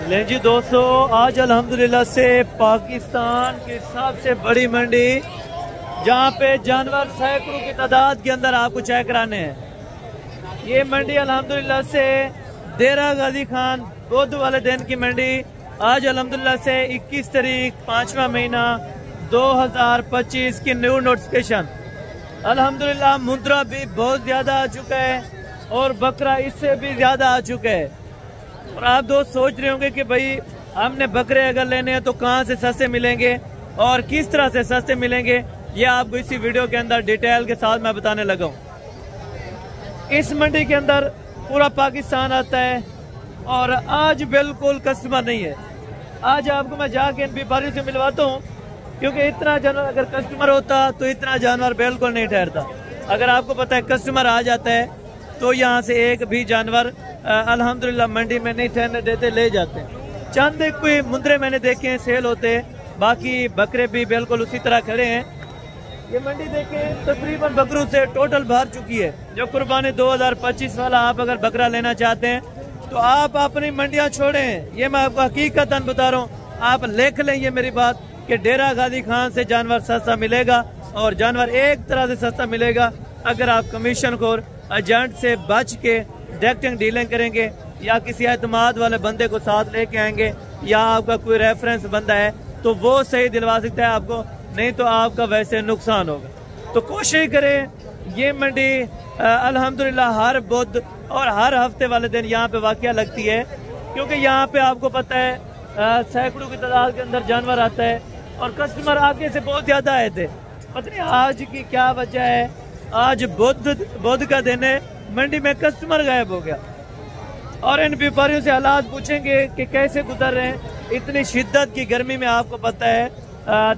ले जी दोस्तों, आज अल्हम्दुलिल्लाह से पाकिस्तान की सबसे बड़ी मंडी, जहाँ पे जानवर सैकड़ों की तादाद के अंदर आपको चेक कराने हैं। ये मंडी अल्हम्दुलिल्लाह से डेरा गाजी खान बुध वाले दिन की मंडी आज अल्हम्दुलिल्लाह से 21 तारीख 5वां महीना 2025 की न्यू नोटिफिकेशन। अल्हम्दुलिल्लाह मुद्रा भी बहुत ज्यादा आ चुका है और बकरा इससे भी ज्यादा आ चुका है। और आप दोस्त सोच रहे होंगे कि भाई हमने बकरे अगर लेने हैं तो कहाँ से सस्ते मिलेंगे और किस तरह से सस्ते मिलेंगे, ये आपको इसी वीडियो के अंदर डिटेल के साथ मैं बताने लगा हूँ। इस मंडी के अंदर पूरा पाकिस्तान आता है और आज बिल्कुल कस्टमर नहीं है। आज आपको मैं जाके इन व्यापारियों से मिलवाता हूँ, क्योंकि इतना जानवर अगर कस्टमर होता तो इतना जानवर बिल्कुल नहीं ठहरता। अगर आपको पता है कस्टमर आ जाता है तो यहाँ से एक भी जानवर अल्हम्दुलिल्लाह मंडी में नहीं ठहरने देते, ले जाते हैं। चंद एक कोई मुंदरे मैंने देखे हैं सेल होते, बाकी बकरे भी बिल्कुल उसी तरह खड़े हैं। ये मंडी देखें तकरीबन बकरों से टोटल भर चुकी है। जो कुर्बानी 2025 वाला आप अगर बकरा लेना चाहते हैं तो आप अपनी मंडियां छोड़ें। ये मैं आपको हकीकतन बता रहा हूँ, आप लिख लें ये मेरी बात कि डेरा गाजी खान से जानवर सस्ता मिलेगा और जानवर एक तरह से सस्ता मिलेगा अगर आप कमीशन खोर एजेंट से बच के डायरेक्टिंग डीलिंग करेंगे या किसी एतमाद वाले बंदे को साथ लेके आएंगे या आपका कोई रेफरेंस बंदा है तो वो सही दिलवा सकता है आपको, नहीं तो आपका वैसे नुकसान होगा। तो कोशिश करें। ये मंडी अल्हम्दुलिल्लाह हर बुध और हर हफ्ते वाले दिन यहाँ पे वाकया लगती है, क्योंकि यहाँ पे आपको पता है सैकड़ों की तादाद के अंदर जानवर आता है और कस्टमर आगे से बहुत ज्यादा आए थे। पता नहीं आज की क्या वजह है, आज बुध का दिन है, मंडी में कस्टमर गायब हो गया। और इन व्यापारियों से हालात पूछेंगे कि कैसे गुजर रहे हैं इतनी शिद्दत की गर्मी में। आपको पता है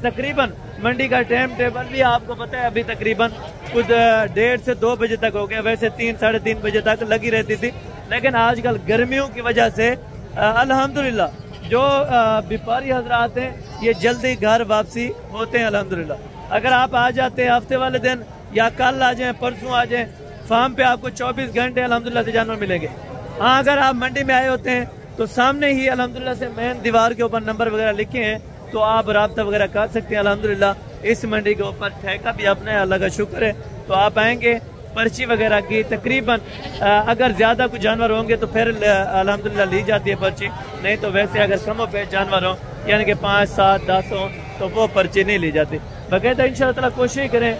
तकरीबन मंडी का टाइम टेबल भी आपको पता है अभी तकरीबन कुछ 1:30 से 2 बजे तक हो गया। वैसे 3 साढ़े 3 बजे तक लगी रहती थी, लेकिन आजकल गर्मियों की वजह से अल्हम्दुलिल्लाह जो व्यापारी हजरात हैं ये जल्दी घर वापसी होते हैं अल्हम्दुलिल्लाह। अगर आप आ जाते हैं हफ्ते वाले दिन या कल आ जाएं, परसों आ जाएं, फार्म पे आपको 24 घंटे अल्हम्दुलिल्लाह से जानवर मिलेंगे। हाँ, अगर आप मंडी में आए होते हैं तो सामने ही अल्हम्दुलिल्लाह से मेन दीवार के ऊपर नंबर वगैरह लिखे हैं, तो आप राब्ता वगैरह कर सकते हैं। अल्हम्दुलिल्लाह इस मंडी के ऊपर ठेका भी अपना है, अल्लाह का शुक्र है। तो आप आएंगे, पर्ची वगैरह की तकरीबन अगर ज्यादा कुछ जानवर होंगे तो फिर अल्हम्दुलिल्लाह ली जाती है पर्ची, नहीं तो वैसे अगर कम पेश जानवर हो यानी कि 5, 7, 10 हो तो वो पर्ची नहीं ली जाती। बकायदा इंशाअल्लाह ताला कोशिश करें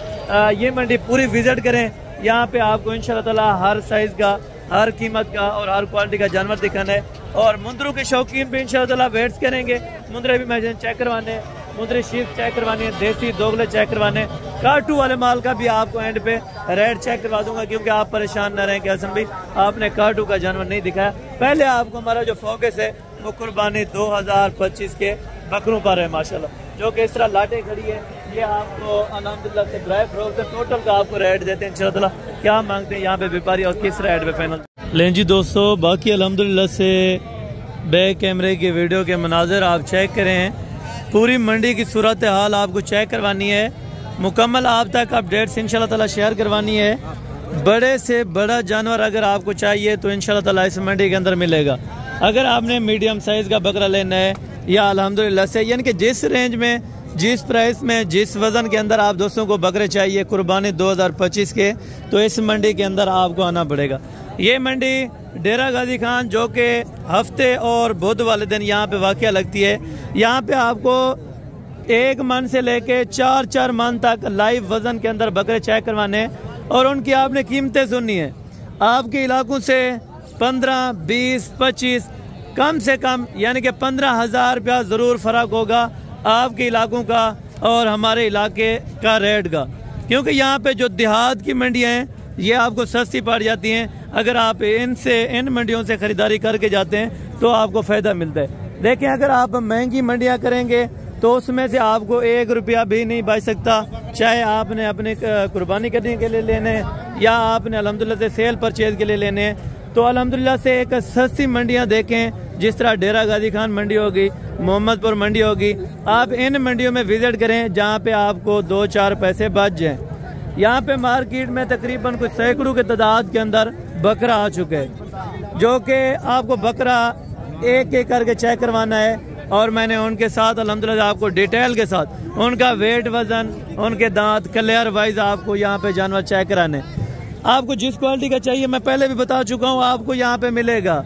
ये मंडी पूरी विजिट करें। यहाँ पे आपको इंशाअल्लाह ताला हर साइज का, हर कीमत का और हर क्वालिटी का जानवर दिखाना है। और मुंदरों के शौकीन भी इंशाअल्लाह ताला वेट्स करेंगे, मुंदरे भी मैं चेक करवाने, मुंदरी शीप चेक करवानी है, देसी दोगले चेक करवाने, काटू वाले माल का भी आपको एंड पे रेट चेक करवा दूंगा, क्योंकि आप परेशान न रहें कि असम भी आपने काटू का जानवर नहीं दिखाया। पहले आपको हमारा जो फोकस है वो कुर्बानी 2025 के बकरों पर है माशाल्लाह, जो कि इस तरह लाटे खड़ी है। ये आपको अल्हम्दुलिल्लाह से ड्राई फ्रोक से टोटल का आपको रेट देते हैं इंशाअल्लाह ताला। क्या मांगते हैं यहाँ पे व्यापारी और किस रेट पे फाइनल लें जी दोस्तों। बाकी अल्हम्दुलिल्लाह से बैक कैमरे की वीडियो के मनाजिर आप चेक करें, पूरी मंडी की सूरत हाल आपको चेक करवानी है, मुकम्मल आप तक अपडेट्स इंशाल्लाह ताला शेयर करवानी है। बड़े से बड़ा जानवर अगर आपको चाहिए तो इंशाल्लाह ताला इस मंडी के अंदर मिलेगा। अगर आपने मीडियम साइज का बकरा लेना है या अल्हम्दुलिल्लाह से यानी कि जिस रेंज में, जिस प्राइस में, जिस वजन के अंदर आप दोस्तों को बकरे चाहिए कुर्बानी 2025 के, तो इस मंडी के अंदर आपको आना पड़ेगा। ये मंडी डेरा गाजी खान जो कि हफ्ते और बुध वाले दिन यहाँ पे वाकया लगती है। यहाँ पे आपको 1 मन से लेके 4 मन तक लाइव वजन के अंदर बकरे चेक करवाने और उनकी आपने कीमतें सुननी है। आपके इलाकों से 15, 20, 25 कम से कम यानी कि 15,000 रुपया जरूर फर्क होगा आपके इलाकों का और हमारे इलाके का रेट का, क्योंकि यहाँ पे जो देहात की मंडियाँ हैं ये आपको सस्ती पड़ जाती हैं। अगर आप इन मंडियों से खरीदारी करके जाते हैं तो आपको फायदा मिलता है। देखें, अगर आप महंगी मंडियाँ करेंगे तो उसमें से आपको 1 रुपया भी नहीं बच सकता, चाहे आपने अपने कुर्बानी करने के लिए लेने या आपने अल्हम्दुलिल्लाह से सेल परचेज के लिए लेने। तो अल्हम्दुलिल्लाह से एक सस्ती मंडियाँ देखें, जिस तरह डेरा गाजी खान मंडी होगी, मोहम्मदपुर मंडी होगी, आप इन मंडियों में विजिट करें जहाँ पे आपको 2-4 पैसे बच जाएं। यहाँ पे मार्केट में तकरीबन कुछ सैकड़ों की तादाद के अंदर बकरा आ चुके हैं, जो कि आपको बकरा एक एक करके चेक करवाना है और मैंने उनके साथ अल्हम्दुलिल्लाह आपको डिटेल के साथ उनका वेट, वजन, उनके दांत क्लियर वाइज आपको यहाँ पे जानवर चेक कराने। आपको जिस क्वालिटी का चाहिए मैं पहले भी बता चुका हूँ, आपको यहाँ पे मिलेगा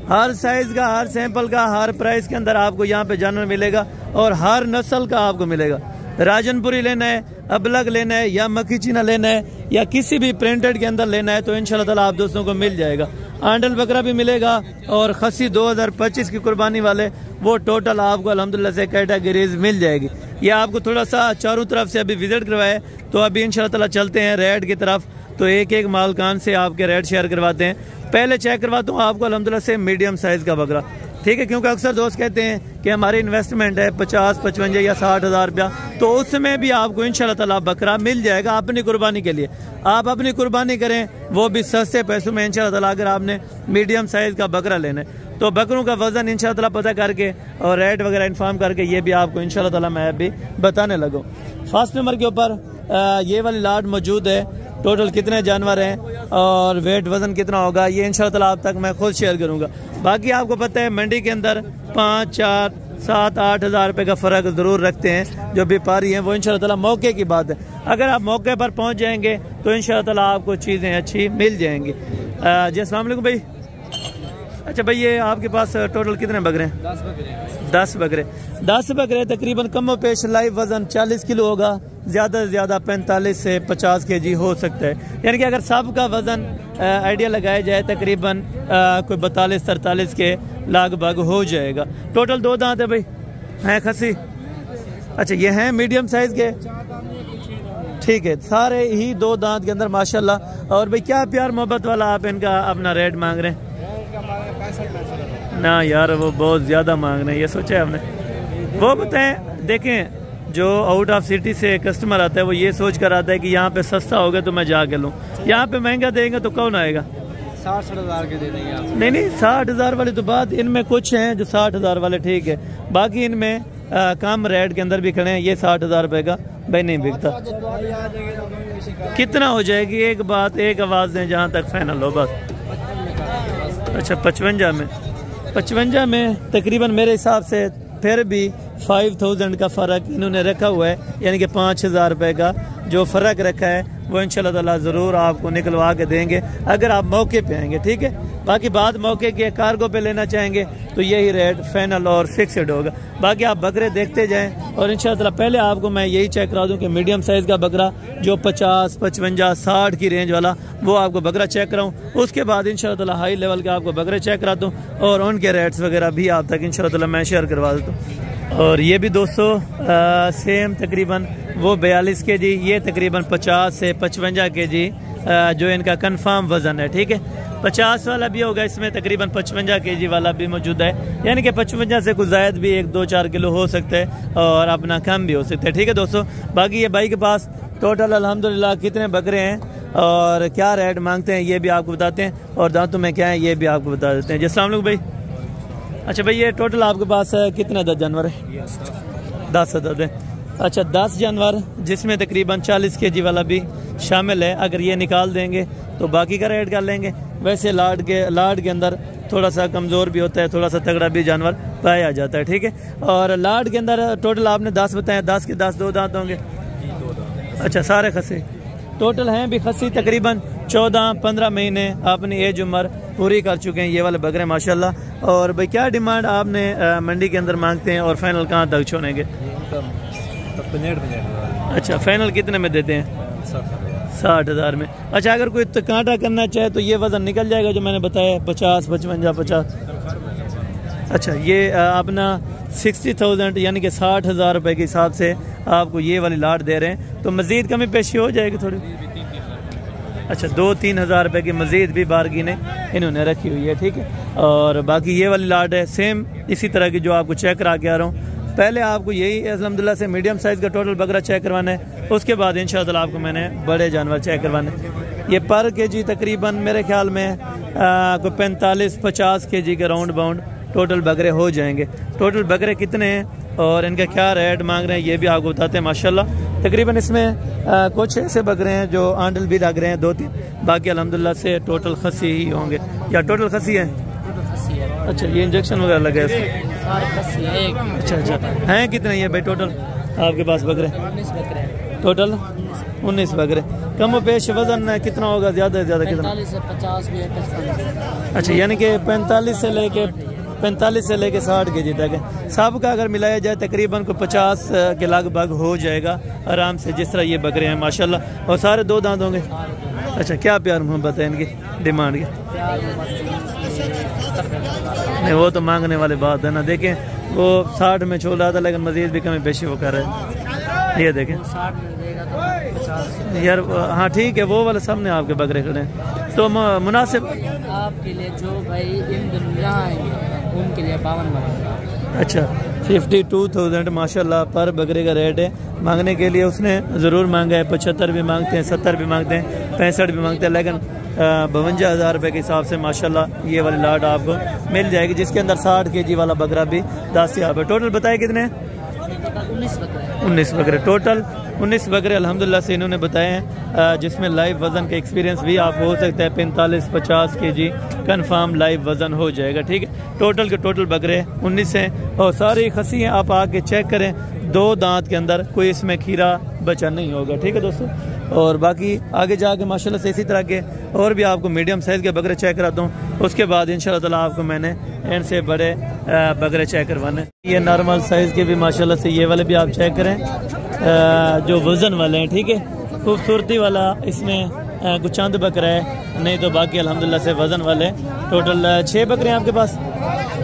हर साइज का, हर सैंपल का, हर प्राइस के अंदर आपको यहाँ पे जानवर मिलेगा और हर नस्ल का आपको मिलेगा। राजनपुरी लेना है, अबलग लेना है या मक्खी चीना लेना है या किसी भी प्रिंटेड के अंदर लेना है तो इंशाल्लाह ताला आप दोस्तों को मिल जाएगा। आंडल बकरा भी मिलेगा और खस्सी 2025 की कुर्बानी वाले वो टोटल आपको अल्हम्दुलिल्लाह से कैटेगरीज मिल जाएगी। ये आपको थोड़ा सा चारों तरफ से अभी विजिट करवाए तो अभी इंशाल्लाह ताला चलते हैं रेट की तरफ, तो एक एक मालकान से आपके रेट शेयर करवाते हैं। पहले चेक करवाता हूँ आपको अल्हम्दुलिल्लाह से मीडियम साइज का बकरा, ठीक है, क्योंकि अक्सर दोस्त कहते हैं कि हमारी इन्वेस्टमेंट है 50, 55 या 60,000 रुपया, तो उसमें भी आपको इंशाल्लाह ताला बकरा मिल जाएगा अपनी कुर्बानी के लिए। आप अपनी कुर्बानी करें वो भी सस्ते पैसों में इंशाल्लाह ताला। अगर आपने मीडियम साइज का बकरा लेना है तो बकरों का वजन इंशाल्लाह ताला पता करके और रेट वगैरह इन्फॉर्म करके ये भी आपको इंशाल्लाह ताला मैं भी बताने लगूँ। फर्स्ट नंबर के ऊपर ये वाली लाट मौजूद है। टोटल कितने जानवर हैं और वेट वजन कितना होगा ये इंशाल्लाह ताला आप तक मैं खुद शेयर करूंगा। बाकी आपको पता है मंडी के अंदर 5, 4, 7, 8 हज़ार रुपये का फ़र्क ज़रूर रखते हैं जो व्यापारी हैं, वो इंशाल्लाह ताला मौके की बात है। अगर आप मौके पर पहुंच जाएंगे तो इंशाल्लाह ताला आपको चीज़ें अच्छी मिल जाएंगी। जी अस्सलाम वालेकुम भाई। अच्छा भाई, ये आपके पास टोटल कितने बकरे हैं? 10 बकरे। 10 बकरे तकरीबन कम पेश लाइव वजन 40 किलो होगा, ज़्यादा से ज़्यादा 45 से 50 केजी हो सकता है। यानी कि अगर सबका वजन आइडिया लगाया जाए तकरीबन कोई 42-43 के लगभग हो जाएगा। टोटल 2 दांत है भाई, हैं खसी? अच्छा, ये हैं मीडियम साइज के, ठीक है, सारे ही 2 दांत के अंदर माशाल्लाह। और भाई क्या प्यार मोहब्बत वाला आप इनका अपना रेट मांग रहे हैं? ना यार, वो बहुत ज़्यादा मांग रहे हैं, ये सोचा है आपने? वो बताएं, देखें जो आउट ऑफ सिटी से कस्टमर आता है वो ये सोच कर आता है कि यहाँ पे सस्ता होगा तो मैं जाके लूँ, यहाँ पे महंगा देंगे तो कौन आएगा? 60 हज़ार के दे देंगे आप। नहीं 60 हज़ार वाली तो बात, इनमें कुछ हैं जो 60 हज़ार वाले, ठीक है, बाकी इनमें कम रेट के अंदर भी खड़े हैं। ये 60 हज़ार रुपये का भाई नहीं बिकता। कितना हो जाएगी? एक बात, एक आवाज़ दें जहाँ तक फाइनल हो बस। अच्छा 55 में तकरीबन मेरे हिसाब से फिर भी 5000 का फ़र्क इन्होंने रखा हुआ है, यानी कि 5000 रुपये का जो फ़र्क रखा है वो इंशाल्लाह ताला ज़रूर आपको निकलवा के देंगे अगर आप मौके पे आएंगे, ठीक है। बाकी बात मौके के कार्गो पे लेना चाहेंगे तो यही रेट फाइनल और फिक्सड होगा। बाकी आप बकरे देखते जाएं और इंशाल्लाह ताला पहले आपको मैं यही चेक करा दूं कि मीडियम साइज़ का बकरा जो 50, 55, 60 की रेंज वाला वो आपको बकरा चेक कराऊँ, उसके बाद इंशाल्लाह ताला हाई लेवल के आपको बकरे चेक कराता हूँ और उनके रेट्स वगैरह भी आप तक इंशाल्लाह ताला मैं शेयर करवा देता हूँ। और ये भी दोस्तों सेम तकरीबन वो 42 केजी, ये तकरीबन 50 से 55 केजी जो इनका कंफर्म वज़न है, ठीक है। 50 वाला भी होगा इसमें, तकरीबन 55 केजी वाला भी मौजूद है, यानी कि 55 से कुछ ज़ायद भी 1-2-4 किलो हो सकता है और अपना कम भी हो सकता है, ठीक है दोस्तों। बाकी ये भाई के पास टोटल अल्हम्दुलिल्लाह कितने बकरे हैं और क्या रेट मांगते हैं ये भी आपको बताते हैं और दांतों में क्या है ये भी आपको बता देते हैं। जी अस्सलाम वालेकुम भाई। अच्छा भाई, ये टोटल आपके पास कितने अदद जानवर है? 10 अदद है। अच्छा 10 जानवर जिसमें तकरीबन 40 केजी वाला भी शामिल है। अगर ये निकाल देंगे तो बाकी का रेट कर लेंगे। वैसे लाड के अंदर थोड़ा सा कमज़ोर भी होता है, थोड़ा सा तगड़ा भी जानवर पाया जाता है, ठीक है। और लाड के अंदर टोटल आपने 10 बताया, 10 के 10 2 दांत होंगे। अच्छा सारे खस्सी टोटल हैं भी खस्सी तकरीबन 14-15 महीने अपनी एज उम्र पूरी कर चुके हैं ये वाले बकरे माशाल्लाह। और भाई क्या डिमांड आपने मंडी के अंदर मांगते हैं और फाइनल कहाँ तक छोड़ेंगे? अच्छा फाइनल कितने में देते हैं? 60,000 में। अच्छा अगर कोई कांटा करना चाहे तो ये वजन निकल जाएगा जो मैंने बताया 50, 55, 50। अच्छा ये अपना 60,000 यानी कि 60,000 रुपये के हिसाब से आपको ये वाली लाट दे रहे हैं, तो मज़ीद कमी पेशी हो जाएगी थोड़ी। अच्छा 2-3 हज़ार रुपये की मज़ीद भी बारगीने इन्होंने रखी हुई है, ठीक है। और बाकी ये वाली लाट है सेम इसी तरह की जो आपको चेक करा के आ रहा हूँ। पहले आपको यही अल्हम्दुलिल्लाह से मीडियम साइज़ का टोटल बकरा चेक करवाना है, उसके बाद इंशाअल्लाह आपको मैंने बड़े जानवर चेक करवाने। ये पर केजी तकरीबन मेरे ख्याल में कोई 45-50 केजी के राउंड बाउंड टोटल बकरे हो जाएंगे। टोटल बकरे कितने हैं और इनका क्या रेट मांग रहे हैं ये भी आपको बताते हैं माशाल्लाह। तकरीबन इसमें कुछ ऐसे बकरे हैं जो आंडल भी लग रहे हैं 2-3, बाकी अल्हम्दुलिल्लाह से टोटल खस्सी ही होंगे। या टोटल खस्सी है? अच्छा, ये इंजेक्शन वगैरह लगा है इसमें? अच्छा अच्छा, हैं कितने ये भाई टोटल आपके पास बकरे? 19 बकरे टोटल 19 बकरे। कम पेश वजन कितना होगा, ज़्यादा से ज़्यादा कितना? 45 से 50 भी है। अच्छा, यानी कि 45 से लेके 60 kg तक है। सब का अगर मिलाया जाए तकरीबन को 50 के लगभग हो जाएगा आराम से, जिस तरह ये बकरे हैं माशाल्लाह। और सारे 2 दांत होंगे। अच्छा, क्या प्यार मोहब्बत है इनकी, डिमांड की? नहीं, वो तो मांगने वाली बात है ना। देखें वो 60 में छोड़ रहा था, लेकिन मजीद भी कमी पेशी वो कर रहे हैं। ये देखें 60 में देगा तो 50 यार। हाँ ठीक है, वो वाले सामने आपके बकरे खड़े हैं तो मुनासिब आपके लिए। जो भाई इन दिन यहाँ आएंगे उनके लिए 52 बकरे। अच्छा, 52,000 माशाल्लाह पर बकरे का रेट है। मांगने के लिए उसने ज़रूर मांगा है। 75 भी मांगते हैं, 70 भी मांगते हैं, 65 भी मांगते हैं, लेकिन 52,000 रुपये के हिसाब से माशाल्लाह ये वाली लाट आपको मिल जाएगी, जिसके अंदर 60 kg वाला बकरा भी दस्तयाब है। टोटल बताए कितने? 19 बकरे टोटल। 19 बकरे अल्हम्दुलिल्लाह से इन्होंने बताए हैं, जिसमें लाइव वज़न का एक्सपीरियंस भी आपको हो सकता है। 45-50 kg कन्फर्म लाइव वज़न हो जाएगा। ठीक है, टोटल के टोटल बकरे 19 हैं और सारी खसी हैं। आप आके चेक करें, 2 दांत के अंदर कोई इसमें खीरा बचा नहीं होगा। ठीक है दोस्तों, और बाकी आगे जाके माशाल्लाह से इसी तरह के और भी आपको मीडियम साइज़ के बकरे चेक कराता हूँ। उसके बाद इंशाल्लाह ताला आपको मैंने इनसे बड़े बकरे चेक करवाने। ये नॉर्मल साइज़ के भी माशाल्लाह से ये वाले भी आप चेक करें, जो वज़न वाले हैं। ठीक है, खूबसूरती वाला इसमें कुछ चंद बकरा है, नहीं तो बाकी अल्हम्दुलिल्लाह से वज़न वाले। टोटल 6 बकरे हैं आपके पास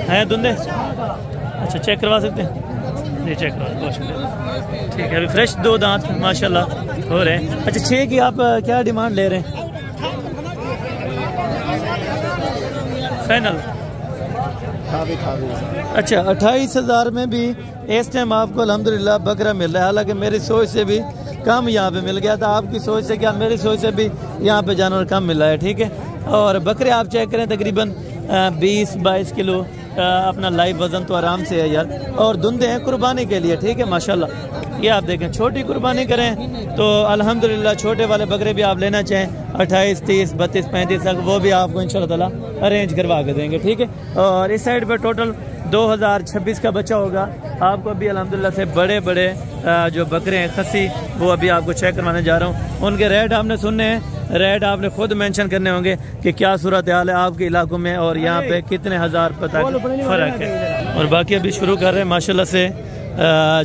हैं धुंधे? अच्छा, चेक करवा सकते हैं? जी चेक करवा, बहुत शुक्रिया। ठीक है, अभी फ्रेश 2 दांत माशाल्लाह हो रहे हैं। अच्छा, 6 की आप क्या डिमांड ले रहे हैं फाइनल? अच्छा, 28,000 में भी इस टाइम आपको अल्हम्दुलिल्लाह बकरा मिल रहा है। हालांकि मेरी सोच से भी कम यहाँ पे मिल गया था। आपकी सोच से क्या, मेरी सोच से भी यहाँ पे जानवर कम मिला है। ठीक है, और बकरे आप चेक करें तकरीबन 20-22 किलो अपना लाइव वज़न तो आराम से है यार। और धुंधे हैं कुर्बानी के लिए। ठीक है माशाल्लाह, ये आप देखें, छोटी कुर्बानी करें तो अल्हम्दुलिल्लाह छोटे वाले बकरे भी आप लेना चाहें 28, 30, 32, 35 तक, वो भी आपको इंशाल्लाह ताला अरेंज करवा के देंगे। ठीक है, और इस साइड पर टोटल 2026 का बच्चा होगा आपको अभी अल्हम्दुलिल्लाह से। बड़े बड़े जो बकरे हैं खसी, वो अभी आपको चेक करवाने जा रहा हूँ। उनके रेट आपने सुनने हैं, रेट आपने खुद मेंशन करने होंगे कि क्या सूरत हाल है आपके इलाकों में और यहाँ पे कितने हज़ार तक फ़र्क है। और बाकी अभी शुरू कर रहे हैं माशाल्लाह से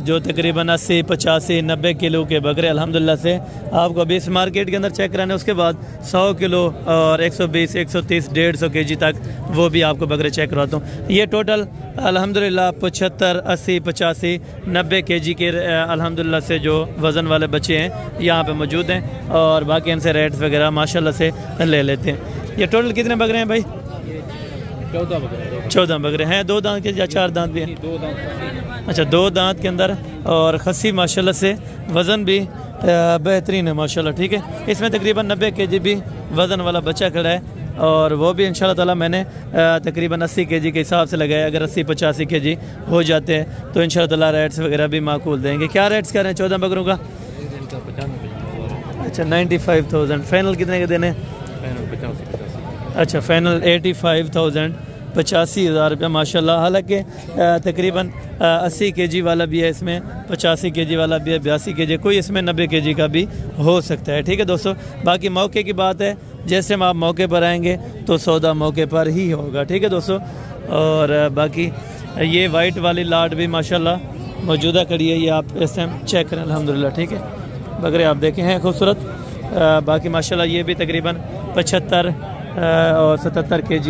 जो तकरीबन 80, 85, 90 किलो के बकरे अल्हम्दुलिल्लाह से आपको अभी इस मार्केट के अंदर चेक कराने। उसके बाद 100 किलो और 120, 130, 150 kg तक वो भी आपको बकरे चेक करवाता हूँ। ये टोटल अल्हम्दुलिल्लाह 75, 80, 85, 90 kg के अल्हम्दुलिल्लाह से जो वज़न वाले बच्चे हैं यहाँ पे मौजूद हैं, और बाकी इनसे रेट्स वगैरह माशाल्लाह से ले लेते हैं। ये टोटल कितने बकरे हैं भाई? 14 बकरे हैं। 2 दांत के या 4 दांत भी हैं? 2 दांत। अच्छा, 2 दांत के अंदर और खसी माशाल्लाह से वज़न भी बेहतरीन है माशाल्लाह। ठीक है, इसमें तकरीबन 90 kg भी वज़न वाला बच्चा खड़ा है, और वो भी इंशाल्लाह ताला मैंने तकरीबन 80 kg के हिसाब से लगाया। अगर 80-85 kg हो जाते हैं तो इंशाल्लाह ताला रेट्स वगैरह भी माकूल देंगे। क्या रेट्स कर रहे हैं 14 बकरों का? अच्छा, 95,000। फाइनल कितने के देने? अच्छा, फाइनल 85,000, 85,000 रुपया माशाल्लाह। हालांकि तकरीबन 80 kg वाला भी है इसमें, 85 kg वाला भी है, 82 kg, कोई इसमें 90 kg का भी हो सकता है। ठीक है दोस्तों, बाकी मौके की बात है, जैसे हम आप मौके पर आएंगे तो सौदा मौके पर ही होगा। ठीक है दोस्तों, और बाकी ये वाइट वाली लाट भी माशाल्लाह मौजूदा खड़ी है, ये आप इस टाइम चेक करें अल्हम्दुलिल्लाह। ठीक है, बकरे आप देखे हैं खूबसूरत। बाकी माशाल्लाह ये भी तकरीबन 75 और 77 kg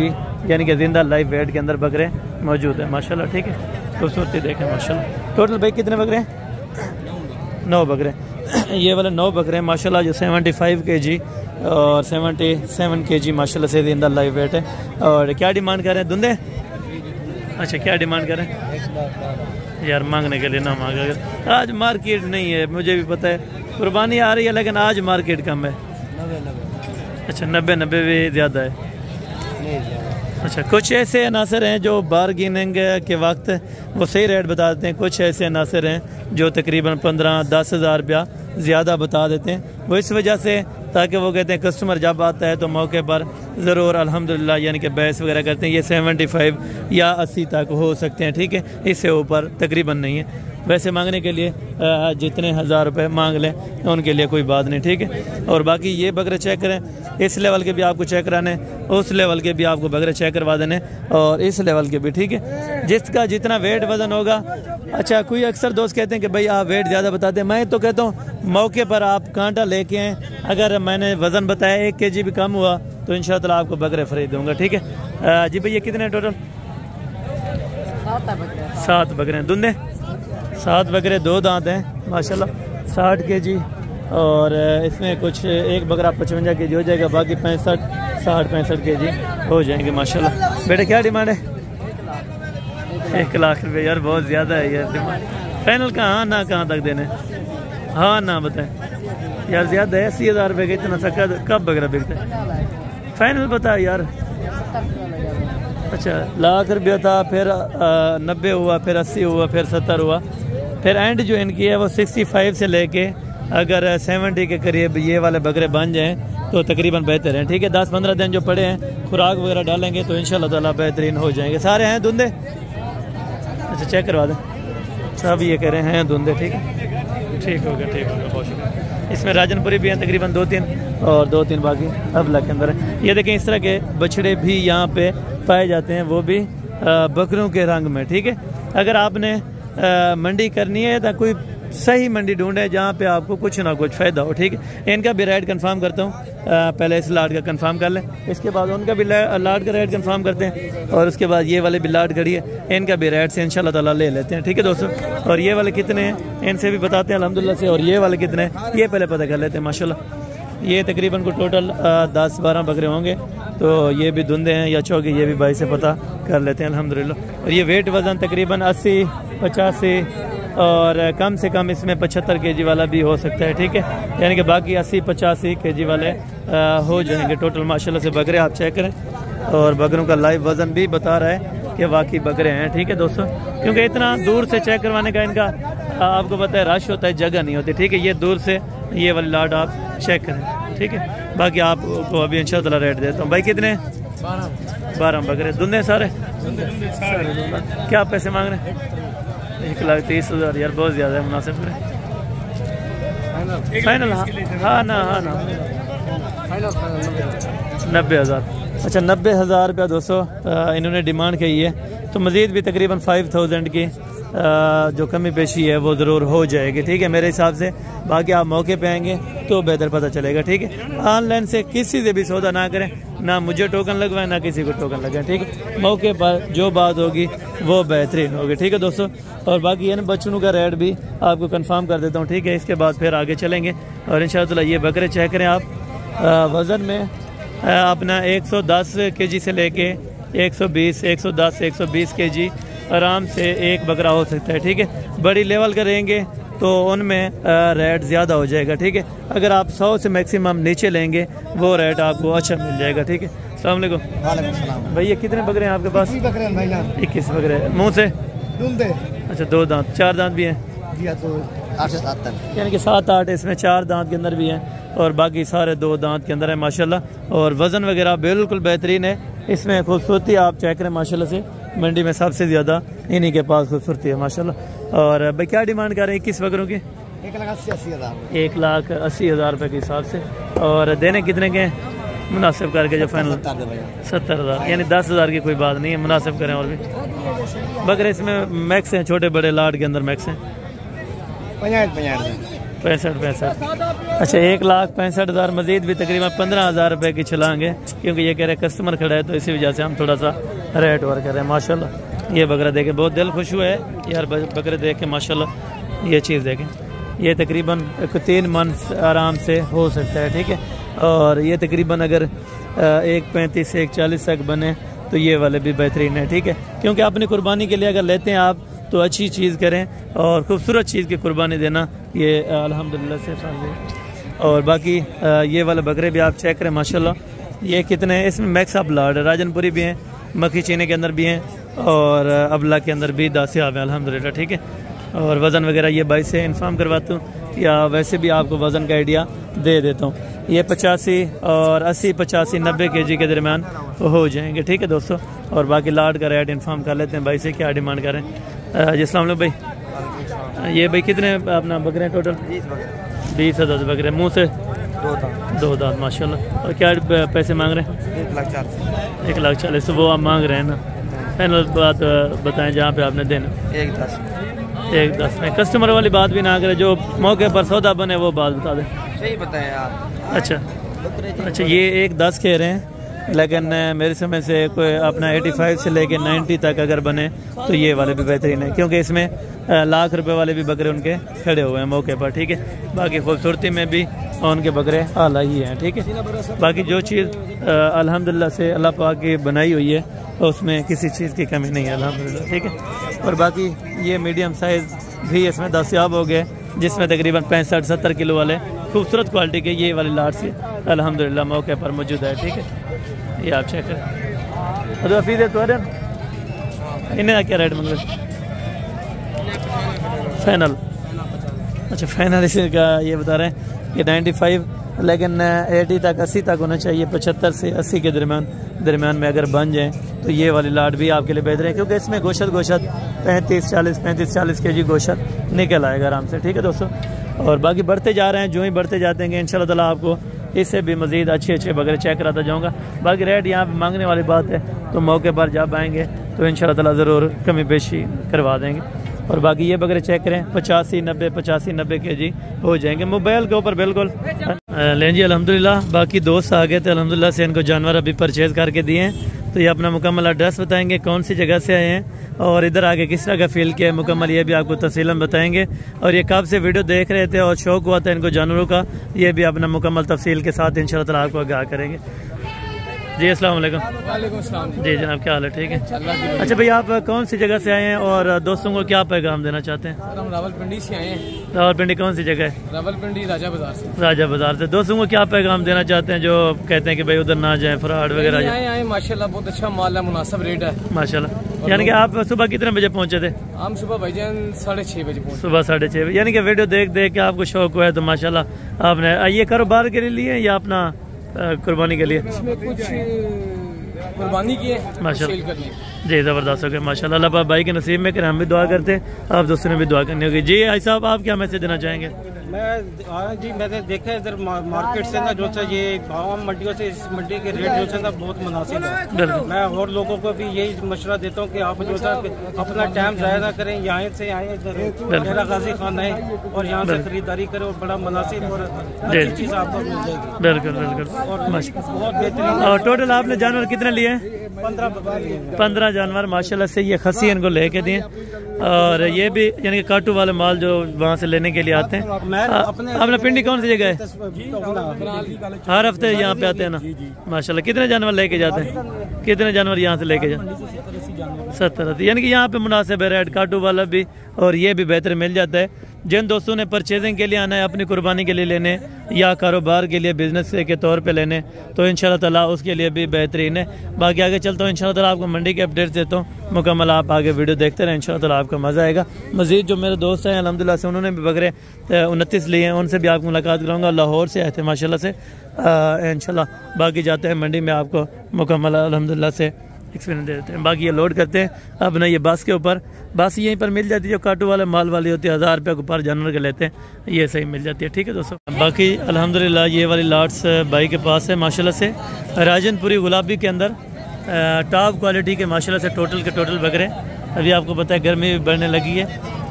यानी कि जिंदा लाइव वेट के अंदर बकरे मौजूद है माशाल्लाह। ठीक है, खूबसूरती देखें माशाल्लाह। टोटल भाई कितने बकरे हैं? 9 बकरे। ये वाले 9 बकरे हैं माशाल्लाह, जो 75 kg और 77 kg माशाल्लाह से जिंदा लाइव वेट है। और क्या डिमांड कर रहे हैं धुंधे? अच्छा, क्या डिमांड कर रहे हैं यार? मांगने के लिए ना मांगा, आज मार्केट नहीं है, मुझे भी पता है, कुर्बानी आ रही है लेकिन आज मार्केट कम है। अच्छा, 90 भी ज़्यादा है। अच्छा, कुछ ऐसे अनासर हैं जो बारगेनिंग के वक्त वो सही रेट बता देते हैं, कुछ ऐसे अनासर हैं जो तकरीबन 15-10 हज़ार रुपया ज़्यादा बता देते हैं, वो इस वजह से ताकि वो कहते हैं कस्टमर जब आता है तो मौके पर ज़रूर अल्हम्दुलिल्लाह यानी कि बहस वगैरह करते हैं। ये 75 या 80 तक हो सकते हैं, ठीक है, इससे ऊपर तकरीबन नहीं है। वैसे मांगने के लिए जितने 1000 रुपये मांग लें उनके लिए कोई बात नहीं, ठीक है। और बाकी ये बकरे चेक करें, इस लेवल के भी आपको चेक कराने, उस लेवल के भी आपको बकरे चेक करवा देने और इस लेवल के भी, ठीक है, जिसका जितना वेट वज़न होगा। अच्छा, कोई अक्सर दोस्त कहते हैं कि भाई आप वेट ज़्यादा बताते हैं, मैं तो कहता हूँ मौके पर आप कांटा लेके आएँ, अगर मैंने वज़न बताया 1 kg भी कम हुआ तो इंशाअल्लाह आपको बकरे फ्री दूँगा, ठीक है। जी भैया कितने टोटल? 7 बकरे हैं, दुंदे 7 बकरे, 2 दांत हैं माशाल्लाह, 60 kg और इसमें कुछ एक बकरा 55 kg हो जाएगा, बाकी 65 kg हो जाएंगे माशाल्लाह। बेटे क्या डिमांड है? 1 लाख रुपये। यार बहुत ज़्यादा है यार डिमांड। फाइनल कहाँ ना कहाँ तक देने? हाँ ना बताएं यार, ज़्यादा है। 80,000 रुपये का इतना सा कब बकरा बिकता है? फाइनल बता यार। अच्छा, लाख रुपया था, फिर 90 हुआ, फिर 80 हुआ, फिर 70 हुआ, फिर एंड जो इनकी है वो 65 से लेके अगर 70 के करीब ये वाले बकरे बन जाएं तो तकरीबन बेहतर हैं, ठीक है। 10-15 दिन जो पड़े हैं खुराक वगैरह डालेंगे तो इंशाल्लाह ताला बेहतरीन हो जाएंगे। सारे हैं धुंधे? अच्छा चेक करवा दें, सब ये कह रहे हैं धुंधे, ठीक है, ठीक हो गया, ठीक हो गया, बहुत शुक्रिया। इसमें राजनपुरी भी हैं तकरीबन 2-3 और 2-3 बाकी अबला के अंदर है। ये देखें इस तरह के बछड़े भी यहाँ पे पाए जाते हैं, वो भी बकरों के रंग में, ठीक है। अगर आपने मंडी करनी है तो कोई सही मंडी ढूंढे जहाँ पे आपको कुछ ना कुछ फ़ायदा हो, ठीक है। इनका भी रेट कंफर्म करता हूँ, पहले इस लाट का कंफर्म कर लें, इसके बाद उनका भी लाट का रेट कंफर्म करते हैं और उसके बाद ये वाले भी लाट खड़ी है, इनका भी रेट से इंशाल्लाह ताला ले लेते हैं, ठीक है दोस्तों। और ये वाले कितने हैं इनसे भी बताते हैं अल्हम्दुलिल्लाह से, और ये वाले कितने हैं ये पहले पता कर लेते हैं माशाल्लाह। ये तकरीबन को टोटल 10-12 बकरे होंगे, तो ये भी धुंधे हैं या चौके, ये भी भाई से पता कर लेते हैं अल्हम्दुलिल्लाह। और ये वेट वज़न तकरीबन 80-85 और कम से कम इसमें 75 kg वाला भी हो सकता है, ठीक है, यानी कि बाकी 80-85 kg वाले हो जाएंगे टोटल माशाल्लाह से बकरे। आप चेक करें और बकरों का लाइव वज़न भी बता रहा है कि वाकई बकरे हैं, ठीक है दोस्तों, क्योंकि इतना दूर से चेक करवाने का इनका आपको पता है रश होता है, जगह नहीं होती, ठीक है। ये दूर से ये वाली लाट आप चेक करें, ठीक है। बाकी आपको अभी इंशाअल्लाह रेट देता हूँ। भाई कितने? 12 बकरे, धुंधे सारे? क्या पैसे मांग रहे हैं? 1,30,000 यार बहुत ज़्यादा है, मुनासिब करें फाइनल। हाँ ना 90,000। अच्छा 90,000 रुपया दोस्तों इन्होंने डिमांड की है, तो मज़ीद भी तकरीबन 5,000 की जो कमी पेशी है वो ज़रूर हो जाएगी, ठीक है मेरे हिसाब से। बाकी आप मौके पे आएंगे तो बेहतर पता चलेगा, ठीक है। ऑनलाइन से किसी से भी सौदा ना करें, ना मुझे टोकन लगवाएं ना किसी को टोकन लगाएं, ठीक है। मौके पर जो बात होगी वो बेहतरीन होगी, ठीक है दोस्तों। और बाकी इन बच्चों का रेट भी आपको कंफर्म कर देता हूँ, ठीक है। इसके बाद फिर आगे चलेंगे और इंशाअल्लाह ये बकरे चेक करें आप, वज़न में अपना 110 kg से लेके 120, 110, 120 kg आराम से एक बकरा हो सकता है, ठीक है। बड़ी लेवल का रहेंगे तो उनमें रेट ज़्यादा हो जाएगा, ठीक है। अगर आप 100 से मैक्सिमम नीचे लेंगे वो रेट आपको अच्छा मिल जाएगा, ठीक है। अस्सलाम वालेकुम भैया, कितने बकरे हैं आपके पास? 21 बकरे। मुँह से? अच्छा 2 दांत, 4 दांत भी हैं? यानी कि 7-8 इसमें 4 दांत के अंदर भी हैं और बाकी सारे 2 दांत के अंदर है माशाल्लाह। और वज़न वगैरह बिल्कुल बेहतरीन है, इसमें खूबसूरती आप चेक करें माशाल्लाह से, मंडी में सबसे ज़्यादा इन्हीं के पास खूबसूरती है माशाल्लाह। और भाई क्या डिमांड कर रहे हैं 21 बकरों की? 1,80,000 रुपये के हिसाब से। और देने कितने के मुनासिब करके जो फाइनल? 70,000, यानी 10,000 की कोई बात नहीं है, मुनासिब करें। और भी बकरे इसमें मैक्स हैं, छोटे बड़े लाट के अंदर मैक्स हैं 65। अच्छा 1,65,000, मजीद भी तकरीबन 15,000 रुपये की चलाएंगे, क्योंकि ये कह रहे कस्टमर खड़ा है तो इसी वजह से हम थोड़ा सा रेट और कर रहे हैं माशाल्लाह। ये बकरा देखें, बहुत दिल खुश हुआ है यार बकरे देख के माशाल्लाह। ये चीज़ देखें, ये तकरीबन 3 मन आराम से हो सकता है, ठीक है। और ये तकरीबन अगर 1,35 से 1,40 तक बने तो ये वाले भी बेहतरीन है, ठीक है। क्योंकि अपनी कुर्बानी के लिए अगर लेते हैं आप तो अच्छी चीज़ करें और खूबसूरत चीज़ की कुर्बानी देना, ये अल्हम्दुलिल्लाह से फायदा। और बाकी ये वाले बकरे भी आप चेक करें माशाल्लाह। ये कितने हैं? इसमें मैक्स अप लाड है, राजनपुरी भी हैं, मक्खी चीने के अंदर भी हैं और अबला के अंदर भी दासियाब हैं अल्हम्दुलिल्लाह, ठीक है। और वज़न वगैरह ये भाई से इन्फॉर्म करवाता हूँ या वैसे भी आपको वज़न का आइडिया दे देता हूँ। ये 85 और 80, 85, 90 kg के दरमियान हो जाएंगे। ठीक है दोस्तों, और बाकी लाट का रेट इन्फॉर्म कर लेते हैं भाई से क्या डिमांड करें। जी अस्सलाम वालेकुम भाई, ये भाई कितने अपना बकरे हैं टोटल? 20 10 बकरे, मुँह से 2 दांत माशाल्लाह। और क्या पैसे मांग रहे हैं? 1,40,000 वो आप मांग रहे हैं ना? फाइनल बात बताएं जहाँ पे आपने देना। 1,10 में कस्टमर वाली बात भी ना करें, जो मौके पर सौदा बने वो बात बता दें। सही बताया यार। अच्छा ये 1,10 कह रहे हैं, लेकिन मेरे समझ से कोई अपना 85 से लेके 90 तक अगर बने तो ये वाले भी बेहतरीन है, क्योंकि इसमें लाख रुपए वाले भी बकरे उनके खड़े हुए हैं मौके पर। ठीक है, बाकी खूबसूरती में भी उनके बकरे आला ही हैं। ठीक है, बाकी जो चीज़ अल्हम्दुलिल्लाह से अल्लाह पाक की बनाई हुई है उसमें किसी चीज़ की कमी नहीं है अल्हम्दुलिल्लाह। ठीक है, और बाकी ये मीडियम साइज़ भी इसमें दस्तियाब हो गए, जिसमें तकरीबन 65-70 किलो वाले खूबसूरत क्वालिटी के ये वाली लाट से अल्हम्दुलिल्लाह मौके पर मौजूद है। ठीक है, ये आप चेक करें। तो हफीज़ है तो इन्हें क्या रेट मंग रहे फाइनल? अच्छा फाइनल इसका ये बता रहे हैं कि 95, लेकिन 80 तक 80 तक होना चाहिए। 75 से 80 के दरमियान में अगर बन जाए तो ये वाली लाट भी आपके लिए बेहतर है, क्योंकि इसमें गोश्त 35-40 kg गोश्त निकल आएगा आराम से। ठीक है दोस्तों, और बाकी बढ़ते जा रहे हैं, जो ही बढ़ते जाते हैं इंशाल्लाह ताला आपको इससे भी मज़ीद अच्छे बकरे चेक कराता जाऊँगा। बाकी रेट यहाँ पे मांगने वाली बात है, तो मौके पर जब आएंगे तो इंशाल्लाह ताला ज़रूर कमी पेशी करवा देंगे। और बाकी ये बकरे चेक करें 85-90 kg हो जाएंगे मोबाइल के ऊपर बिल्कुल। लें जी अल्हम्दुलिल्लाह, बाकी दोस्त आ गए थे अल्हम्दुलिल्लाह से, इनको जानवर अभी परचेज़ करके दिए हैं। तो ये अपना मुकम्मल एड्रेस बताएंगे, कौन सी जगह से आए हैं और इधर आके किस तरह का फील किया है मुकम्मल, ये भी आपको तफसीलन बताएंगे। और ये कब से वीडियो देख रहे थे और शौक हुआ था इनको जानवरों का, ये भी अपना मुकम्मल तफसील के साथ इंशाल्लाह ताला आपको आगाह करेंगे। जी अस्सलाम वालेकुम। वालेकुम सलाम। जी जनाब, क्या हाल है? ठीक है। अच्छा भाई, आप कौन सी जगह से आए हैं और दोस्तों को क्या पैगाम देना चाहते हैं? सर हम रावलपिंडी से आए हैं। रावलपिंडी कौन सी जगह है? रावलपिंडी राजा बाजार से। राजा बाजार से। दोस्तों को क्या पैगाम देना चाहते हैं जो कहते हैं कि भाई उधर ना जाएं, फ्रॉड वगैरह? आए माशाल्लाह, बहुत अच्छा माल है, मुनासिब रेट है माशाल्लाह। यानी कि आप सुबह कितने बजे पहुंचे थे? हम सुबह भाईजान 6:30 बजे पहुंचे। सुबह 6:30 बजे। यानी कि वीडियो देख के आपको शौक हुआ है, तो माशाल्लाह आपने ये कारोबार के लिए या अपना कुर्बानी के लिए? इसमें कुछ कुर्बानी की है माशाल्लाह। जी ज़बरदस्त हो गया माशाल्लाह। अल्लाह भाई के नसीब में, हम भी दुआ करते हैं, आप दोस्तों ने भी दुआ करनी होगी। जी भाई साहब, आप क्या मैसेज देना चाहेंगे? मैंने देखा इधर मार्केट से ना जो सा ये आम मंडियों से इस मंडी के रेट जो है ना बहुत मुनासिब है। मैं और लोगों को भी यही मशवरा देता हूँ कि आप जो सा अपना टाइम ज़ाया ना करें, यहाँ से आए डेरा गाजी खान आए और यहाँ से खरीदारी करें और बड़ा मुनासिब और अच्छी चीज़ आपको मिल जाएगी। बिल्कुल और बहुत बेहतरीन। और टोटल आपने जानवर कितने लिए? 15 जानवर माशाल्लाह से। ये खसी इनको लेके दिए, और ये भी यानी कि काटू वाले माल जो वहाँ से लेने के लिए आते हैं। अपना पिंडी कौन सी जगह है? हर हफ्ते यहाँ पे आते हैं ना माशाल्लाह। कितने जानवर लेके जाते हैं? कितने जानवर यहाँ से लेके जाते हैं? 70। यानी कि यहाँ पे मुनासिब है रेट, काटू वाला भी और ये भी बेहतर मिल जाता है। जिन दोस्तों ने परचेजिंग के लिए आना है, अपनी कुर्बानी के लिए लेने या कारोबार के लिए बिजनेस के तौर पे लेने, तो इंशाल्लाह ताला उसके लिए भी बेहतरीन है। बाकी आगे चलता हूँ, इंशाल्लाह ताला आपको मंडी के अपडेट्स देता हूँ मुकम्मल। आप आगे वीडियो देखते रहें, इंशाल्लाह ताला आपको मज़ा आएगा। मज़ीद जो मेरे दोस्त हैं अल्हम्दुलिल्लाह से, उन्होंने भी बकरे 29 लिए हैं, उनसे भी आपको मुलाकात कराऊंगा। लाहौर से आए थे माशाल्लाह से इंशाल्लाह। बाकी जाते हैं मंडी में, आपको मुकम्मल अल्हम्दुलिल्लाह से एक्सपीरियंस दे देते हैं। बाकी ये लोड करते हैं अपना ये बस के ऊपर, बस यहीं पर मिल जाती है जो काटू वाले माल वाली होती है, 1000 रुपये के ऊपर जानवर के लेते हैं, ये सही मिल जाती है। ठीक है दोस्तों, बाकी अल्हम्दुलिल्लाह ये वाली लाट्स भाई के पास है माशाल्लाह से। राजनपुरी गुलाबी के अंदर टॉप क्वालिटी के माशाल्लाह से टोटल के टोटल बकरे। अभी आपको पता है गर्मी भी बढ़ने लगी है,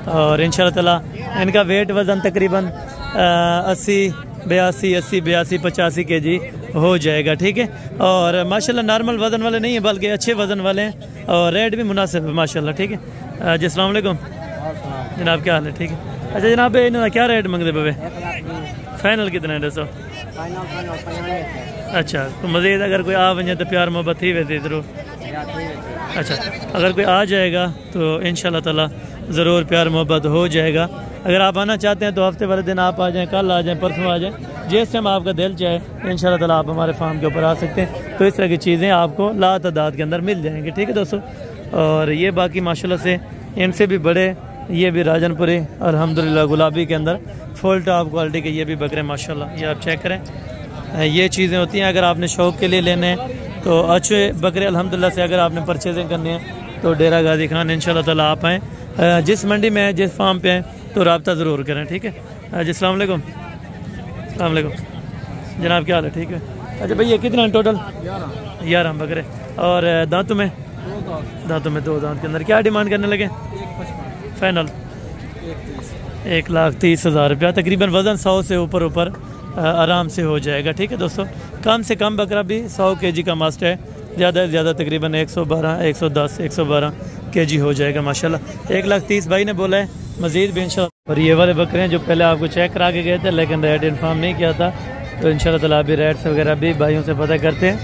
और इंशाल्लाह ताला इनका वेट वज़न तकरीबन 80-82 85 kg हो जाएगा। ठीक है, और माशाल्लाह नॉर्मल वज़न वाले नहीं है, बल्कि अच्छे वज़न वाले हैं, और रेट भी मुनासिब है माशाल्लाह। ठीक है जी, अस्सलाम वालेकुम जनाब, क्या हाल है? ठीक है। अच्छा जनाब, इन्होंने क्या रेट मंगते पे? फाइनल कितना है? 200। अच्छा, तो मज़ीद अगर कोई आ वजे तो प्यार मोहब्बत ही वैसे ज़रूर। अच्छा, अगर कोई आ जाएगा तो इंशाल्लाह ताला ज़रूर प्यार मोहब्बत हो जाएगा। अगर आप आना चाहते हैं तो हफ्ते वाले दिन आप आ जाएँ, कल आ जाएँ, परसों आ जाएँ, जिस टाइम आपका दिल चाहे इंशाल्लाह ताला आप हमारे फार्म के ऊपर आ सकते हैं। तो इस तरह की चीज़ें आपको लातादाद के अंदर मिल जाएंगी। ठीक है दोस्तों, और ये बाकी माशाल्लाह से इनसे भी बड़े, ये भी राजनपुरी अल्हम्दुलिल्लाह गुलाबी के अंदर फुल टॉप क्वालिटी के ये भी बकरे माशाल्लाह, ये आप चेक करें। ये चीज़ें होती हैं अगर आपने शौक़ के लिए लेने हैं तो अच्छे बकरे अल्हम्दुलिल्लाह से अगर आपने परचेजिंग करनी है तो डेरा गाजी खान इंशाल्लाह ताला आप आएँ, जिस मंडी में जिस फार्म पे आएँ तो रब्ता ज़रूर करें, ठीक है जी। अस्सलाम वालेकुम। अस्सलाम वालेकुम जनाब, क्या हाल है? ठीक है। अच्छा भाई ये कितना टोटल? 11 बकरे। और दांतों में? दांतों में 2 दांत के अंदर क्या डिमांड करने लगे? फाइनल 1,30,000 रुपया, तकरीबन वज़न 100 से ऊपर आराम से हो जाएगा, ठीक है दोस्तों। कम से कम बकरा भी 100 kg का मस्ट है, ज़्यादा से ज़्यादा तकरीबन 112, 110, 112 kg हो जाएगा माशाल्लाह। 1,30,000 भाई ने बोला है, मज़ीद भी इंशाल्लाह। और ये वाले बकरे हैं जो पहले आपको चेक करा के गए थे लेकिन रेट इन्फॉर्म नहीं किया था, तो इंशाल्लाह ताला अभी रेट्स वगैरह भी भाइयों से पता करते हैं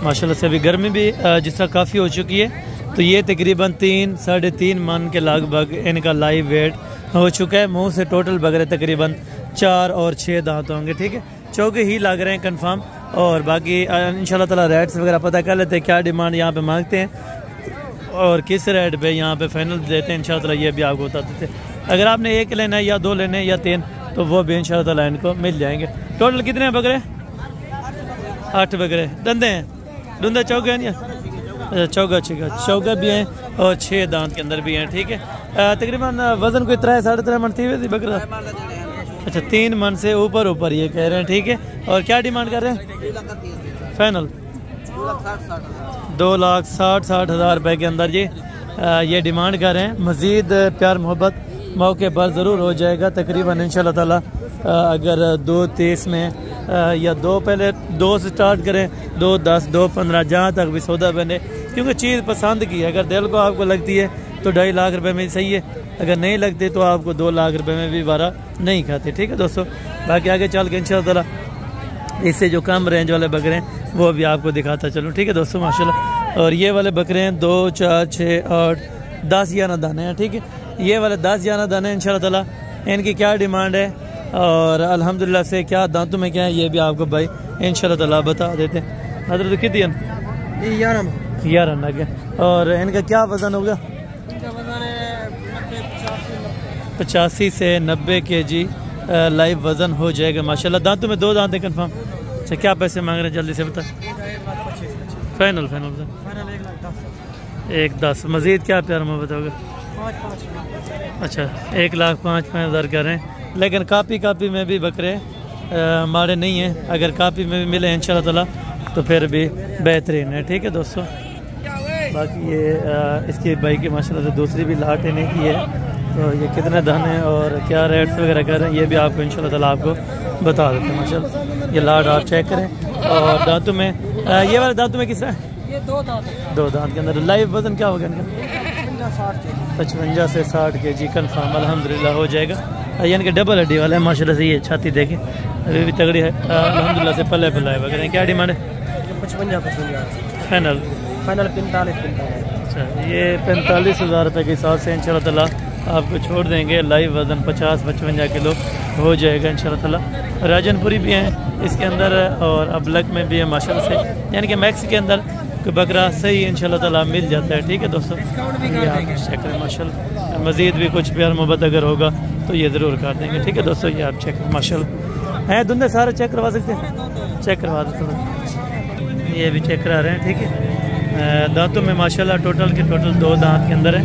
माशाल्लाह से। अभी गर्मी भी जिस तरह काफ़ी हो चुकी है, तो ये तकरीबन 3 साढ़े 3 मन के लगभग इनका लाइव वेट हो चुका है। मुंह से टोटल बकरे तकरीबन 4 और 6 दांत होंगे, ठीक है। चौके ही लग रहे हैं कंफर्म, और बाकी इंशाल्लाह ताला रेट्स वगैरह पता कर लेते हैं, क्या डिमांड यहाँ पे मांगते हैं और किस रेट पे यहाँ पे फाइनल देते हैं इंशाल्लाह ताला, ये भी आपको बता देते हैं। अगर आपने 1 लेना है या 2 लेने हैं या 3 तो वो भी इंशाल्लाह ताला इनको मिल जाएंगे। टोटल कितने हैं बकरे? 8 बकरे। धंधे हैं? धुंधे चौके हैं? चौका भी हैं और 6 दांत के अंदर भी हैं, ठीक है। तकरीबन वजन कोई 3 साढ़े 3 मन थी वैसे बकरा? अच्छा 3 मन से ऊपर ये कह रहे हैं, ठीक है। और क्या डिमांड कर रहे हैं? फाइनल 2,60,000 रुपये के अंदर ये डिमांड कर रहे हैं। मज़ीद प्यार मोहब्बत मौके पर ज़रूर हो जाएगा तकरीबन इंशाल्लाह ताला। अगर 2,30 में या 2 पहले 2 से स्टार्ट करें, 2,10, 2,15 जहाँ तक भी सौदा बने, क्योंकि चीज़ पसंद की है। अगर दिल को आपको लगती है तो 2.5 लाख रुपए में सही है, अगर नहीं लगती तो आपको 2 लाख रुपए में भी बारह नहीं खाते, ठीक है दोस्तों। बाकी आगे चल के इंशाल्लाह ताला इससे जो कम रेंज वाले बकरे हैं वो भी आपको दिखाता चलूँ, ठीक है दोस्तों माशाल्लाह। और ये वाले बकरे हैं 2, 4, 6, 8, 10 11 दाने हैं, ठीक है। ये वाले 10 11 दाने इंशाल्लाह ताला, इनकी क्या डिमांड है और अल्हम्दुलिल्लाह से क्या दांतों में क्या है ये भी आपको भाई इंशाल्लाह ताला बता देते हैं। हज़रत कितनी 11 ना गया। और इनका क्या वज़न होगा? 85 से 90 kg लाइव वज़न हो जाएगा माशाल्लाह। दांतों में 2 दांत है कंफर्म। अच्छा क्या पैसे मांग रहे हैं जल्दी से बता? फाइनल 1,10। मज़ीद क्या प्यार में बताओगे? अच्छा 1,05,000 कर रहे हैं, लेकिन कापी में भी बकरे मारे नहीं हैं। अगर कापी में भी मिले इंशाल्लाह ताला तो फिर भी बेहतरीन है, ठीक है दोस्तों। बाकी ये इसके भाई की माशाल्लाह से दूसरी भी लाट इन्हें की है, तो ये कितने दाने और क्या रेट्स वगैरह कर रहे हैं ये भी आपको इंशाल्लाह ताला आपको बता देते हैं माशाल्लाह। ये लाट आप चेक करें। और दांतों में ये वाले दांतों में किस तरह? ये 2 दांत के अंदर। लाइव वजन क्या होगा इनका? 55 से 60 kg कन्फर्म अल्हम्दुलिल्लाह हो जाएगा। यानी कि डबल हड्डी वाला है माशाल्लाह से। ये छाती देखें अभी भी तगड़ी है अल्हम्दुलिल्लाह से, पल्ले वगैरह। क्या डिमांड है? 55 फाइनल 45। अच्छा ये 45,000 रुपये के हिसाब से इंशाल्लाह ताला आपको छोड़ देंगे। लाइव वज़न 50-55 किलो हो जाएगा इंशाल्लाह ताला। राजनपुरी भी हैं इसके अंदर और अबलक में भी है माशाल्लाह से, यानी कि मैक्स के अंदर कोई बकरा सही इंशाल्लाह ताला मिल जाता है, ठीक है दोस्तों। ये आप चेक करें माशाल्लाह। मज़ीद भी कुछ प्यार मोहब्बत अगर होगा तो ये ज़रूर कर देंगे, ठीक है दोस्तों। ये आप चेक माशाल्लाह हैं, धुंधे सारे चेक करवा सकते हैं? चेक करवा देते हैं, ये भी चेक करा रहे हैं, ठीक है। दांतों में माशाल्लाह टोटल 2 दांत के अंदर है।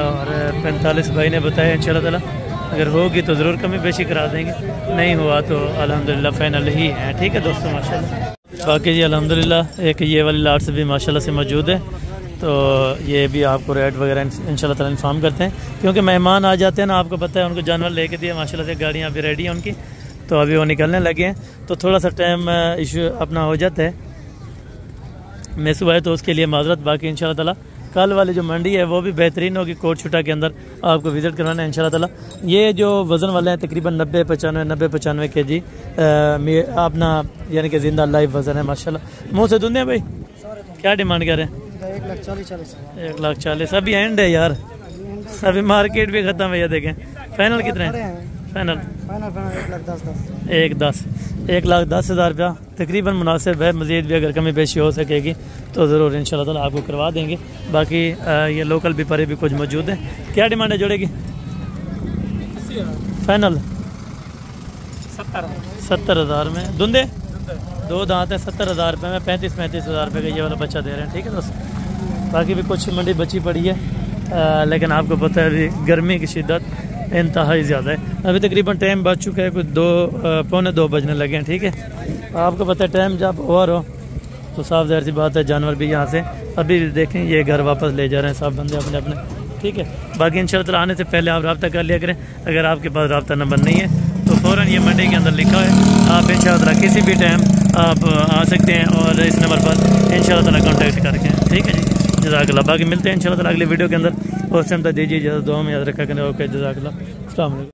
और 45 भाई ने बताया इंशाल्लाह ताला अगर होगी तो ज़रूर कमी बेशी करा देंगे, नहीं हुआ तो अल्हम्दुलिल्लाह फाइनल ही है, ठीक है दोस्तों माशाल्लाह। बाकी जी अल्हम्दुलिल्लाह एक ये वाली लाट से भी माशाल्लाह से मौजूद है, तो ये भी आपको रेट वगैरह इंशाल्लाह ताला इन्फॉर्म करते हैं, क्योंकि मेहमान आ जाते हैं ना, आपको पता है उनको जानवर लेके दिए माशाल्लाह से, गाड़ियाँ अभी रेडी हैं उनकी, तो अभी वो निकलने लगे हैं, तो थोड़ा सा टाइम इशू अपना हो जाता है मैसूब है, तो उसके लिए माजरत। बाकी इंशाल्लाह ताला कल वाली जो मंडी है वो भी बेहतरीन होगी, कोट छुटा के अंदर आपको विज़िट करवाना है इंशाल्लाह ताला। ये जो वज़न वाले हैं तकरीबन 90-95 kg अपना यानी कि जिंदा लाइव वज़न है माशाल्लाह। मुँह से धुंधे भाई क्या डिमांड कर रहे हैं? 1,40,000 अभी एंड है यार, अभी मार्केट भी ख़त्म है। ये देखें फाइनल कितने हैं? फाइनल 1,10,000 रुपया तकरीबन मुनासिब है। मज़ीद भी अगर कमी पेशी हो सकेगी तो ज़रूर इंशाल्लाह ताला आपको करवा देंगे। बाकी ये लोकल भी परे भी कुछ मौजूद है। क्या डिमांड है जोड़े की? फाइनल 70,000 में धुंधे 2 दांत है। 70,000 रुपये में 35,000 रुपये का ये वाला बच्चा दे रहे हैं। ठीक है दोस्तों, बाकी भी कुछ मंडी बची पड़ी है, लेकिन आपको पता है अभी गर्मी की शिद्दत इंतहाई ज़्यादा है। अभी तकरीबन टाइम बच चुका है, कुछ 2 बजने लगे हैं। ठीक है, आपको पता है टाइम जब ओवर हो तो साफ ज़ाहिर सी बात है जानवर भी यहाँ से अभी देखें ये घर वापस ले जा रहे हैं सब बंदे अपने अपने। ठीक है, बाकी इंशाल्लाह आने से पहले आप रब्ता कर लिया करें। अगर आपके पास रब्ता नंबर नहीं है तो फ़ौरन ये मंडी के अंदर लिखा है, आप इंशाल्लाह किसी भी टाइम आप आ सकते हैं और इस नंबर पर इंशाल्लाह कॉन्टैक्ट करके। ठीक है जी, जज़ाकल्लाह। बाकी मिलते हैं इंशाल्लाह अगले वीडियो के अंदर। उस टाइम तक दीजिए इजाज़त, दुआ में याद रखा करें। ओके, जज़ाकल्लाह, अस्सलाम वालेकुम।